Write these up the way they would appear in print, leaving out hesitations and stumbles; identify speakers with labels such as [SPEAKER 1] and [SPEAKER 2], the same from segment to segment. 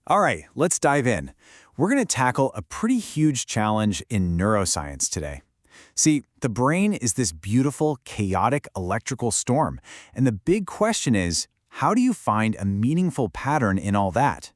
[SPEAKER 1] All right, let's dive in. We're going to tackle a pretty huge challenge in neuroscience today. See, the brain is this beautiful, chaotic electrical storm, and the big question is, how do you find a meaningful pattern in all that?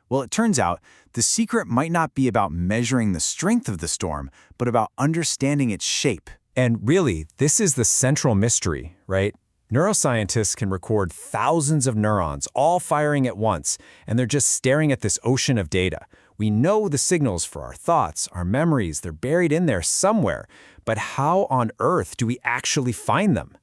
[SPEAKER 1] Well, it turns out the secret might not be about measuring the strength of the storm, but about understanding its shape.
[SPEAKER 2] And really, this is the central mystery, right? Neuroscientists can record thousands of neurons all firing at once, and they're just staring at this ocean of data. We know the signals for our thoughts, our memories, they're buried in there somewhere. But how on earth do we actually find them?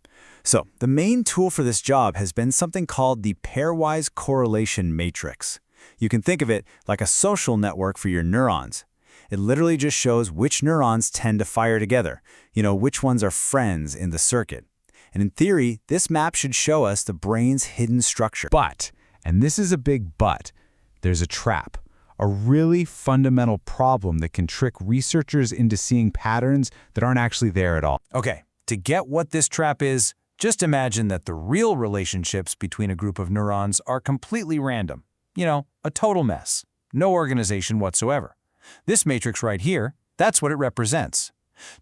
[SPEAKER 1] So, the main tool for this job has been something called the pairwise correlation matrix. You can think of it like a social network for your neurons. It literally just shows which neurons tend to fire together, which ones are friends in the circuit. And in theory, this map should show us the brain's hidden structure.
[SPEAKER 2] But, and this is a big but, there's a trap. A really fundamental problem that can trick researchers into seeing patterns that aren't actually there at all.
[SPEAKER 1] Okay, to get what this trap is, just imagine that the real relationships between a group of neurons are completely random. A total mess. No organization whatsoever. This matrix right here, that's what it represents.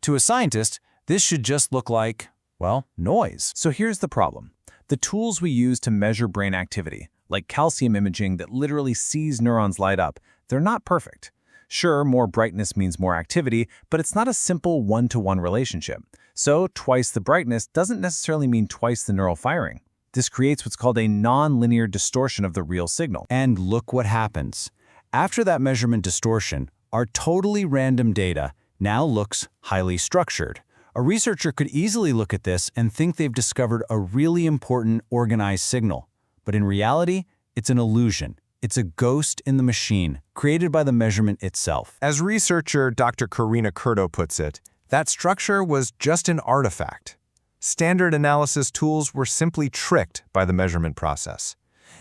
[SPEAKER 1] To a scientist, this should just look like, well, noise.
[SPEAKER 3] So here's the problem. The tools we use to measure brain activity, like calcium imaging that literally sees neurons light up, they're not perfect. Sure, more brightness means more activity, but it's not a simple one-to-one relationship. So twice the brightness doesn't necessarily mean twice the neural firing. This creates what's called a non-linear distortion of the real signal.
[SPEAKER 1] And look what happens. After that measurement distortion, our totally random data now looks highly structured. A researcher could easily look at this and think they've discovered a really important organized signal. But in reality, it's an illusion. It's a ghost in the machine, created by the measurement itself.
[SPEAKER 4] As researcher Dr. Karina Curto puts it, that structure was just an artifact. Standard analysis tools were simply tricked by the measurement process.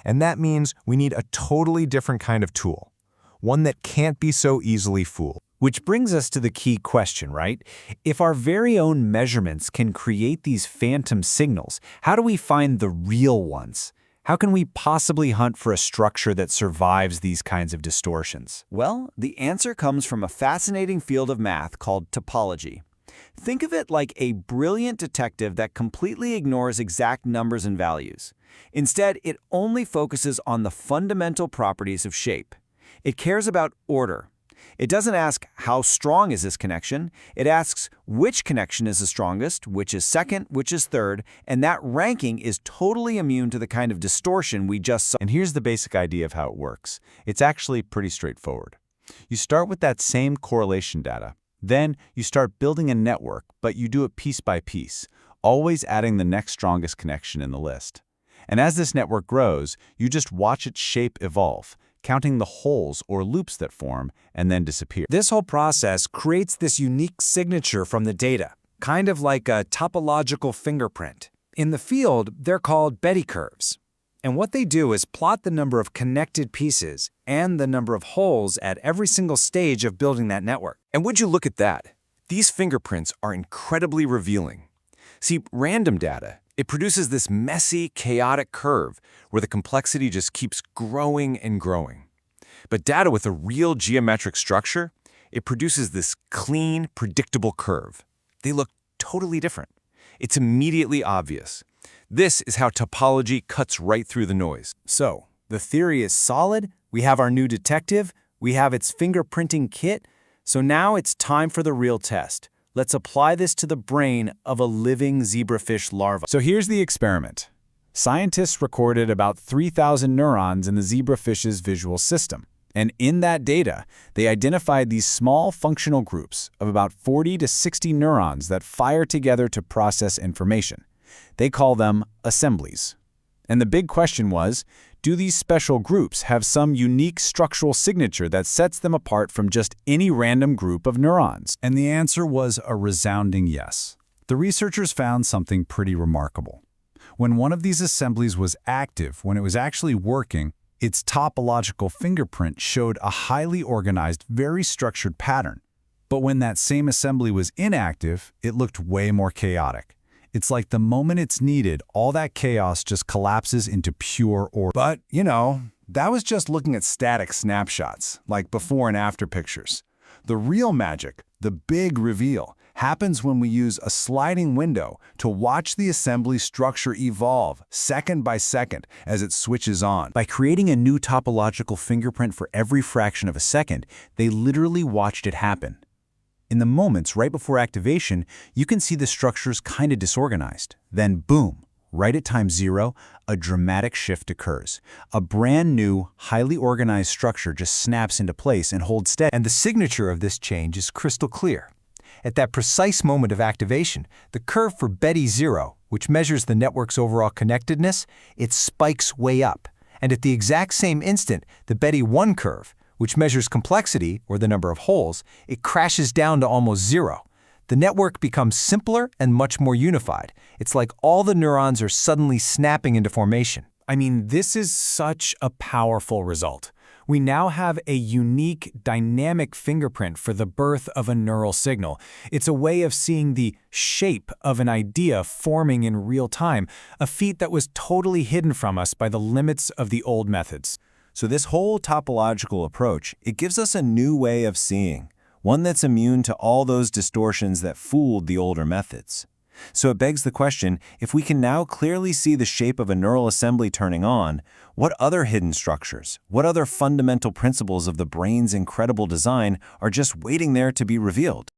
[SPEAKER 4] And that means we need a totally different kind of tool, one that can't be so easily fooled.
[SPEAKER 1] Which brings us to the key question, right? If our very own measurements can create these phantom signals, how do we find the real ones? How can we possibly hunt for a structure that survives these kinds of distortions? Well, the answer comes from a fascinating field of math called topology. Think of it like a brilliant detective that completely ignores exact numbers and values. Instead, it only focuses on the fundamental properties of shape. It cares about order. It doesn't ask how strong is this connection. It asks which connection is the strongest, which is second, which is third, and that ranking is totally immune to the kind of distortion we just saw.
[SPEAKER 3] And here's the basic idea of how it works. It's actually pretty straightforward. You start with that same correlation data. Then you start building a network, but you do it piece by piece, always adding the next strongest connection in the list. And as this network grows, you just watch its shape evolve, counting the holes or loops that form and then disappear.
[SPEAKER 1] This whole process creates this unique signature from the data, kind of like a topological fingerprint. In the field, they're called Betty curves. And what they do is plot the number of connected pieces and the number of holes at every single stage of building that network.
[SPEAKER 5] And would you look at that? These fingerprints are incredibly revealing. See, random data, it produces this messy, chaotic curve where the complexity just keeps growing and growing. But data with a real geometric structure, it produces this clean, predictable curve. They look totally different. It's immediately obvious. This is how topology cuts right through the noise.
[SPEAKER 1] So, the theory is solid, we have our new detective, we have its fingerprinting kit, so now it's time for the real test. Let's apply this to the brain of a living zebrafish larva.
[SPEAKER 3] So here's the experiment. Scientists recorded about 3,000 neurons in the zebrafish's visual system. And in that data, they identified these small functional groups of about 40 to 60 neurons that fire together to process information. They call them assemblies. And the big question was, do these special groups have some unique structural signature that sets them apart from just any random group of neurons?
[SPEAKER 6] And the answer was a resounding yes. The researchers found something pretty remarkable. When one of these assemblies was active, when it was actually working, its topological fingerprint showed a highly organized, very structured pattern. But when that same assembly was inactive, it looked way more chaotic. It's like the moment it's needed, all that chaos just collapses into pure order.
[SPEAKER 4] But,
[SPEAKER 3] That was just looking at static snapshots, like before and after pictures. The real magic, the big reveal, happens when we use a sliding window to watch the assembly structure evolve second by second as it switches on.
[SPEAKER 1] By creating a new topological fingerprint for every fraction of a second, they literally watched it happen. In the moments right before activation, you can see the structures kind of disorganized. Then boom, right at time 0, a dramatic shift occurs. A brand new, highly organized structure just snaps into place and holds steady.
[SPEAKER 4] And the signature of this change is crystal clear. At that precise moment of activation, the curve for Betty 0, which measures the network's overall connectedness, it spikes way up. And at the exact same instant, the Betty 1 curve, which measures complexity, or the number of holes, it crashes down to almost 0. The network becomes simpler and much more unified. It's like all the neurons are suddenly snapping into formation.
[SPEAKER 1] I mean, this is such a powerful result. We now have a unique, dynamic fingerprint for the birth of a neural signal. It's a way of seeing the shape of an idea forming in real time, a feat that was totally hidden from us by the limits of the old methods.
[SPEAKER 2] So this whole topological approach, it gives us a new way of seeing, one that's immune to all those distortions that fooled the older methods. So it begs the question, if we can now clearly see the shape of a neural assembly turning on, what other hidden structures, what other fundamental principles of the brain's incredible design are just waiting there to be revealed?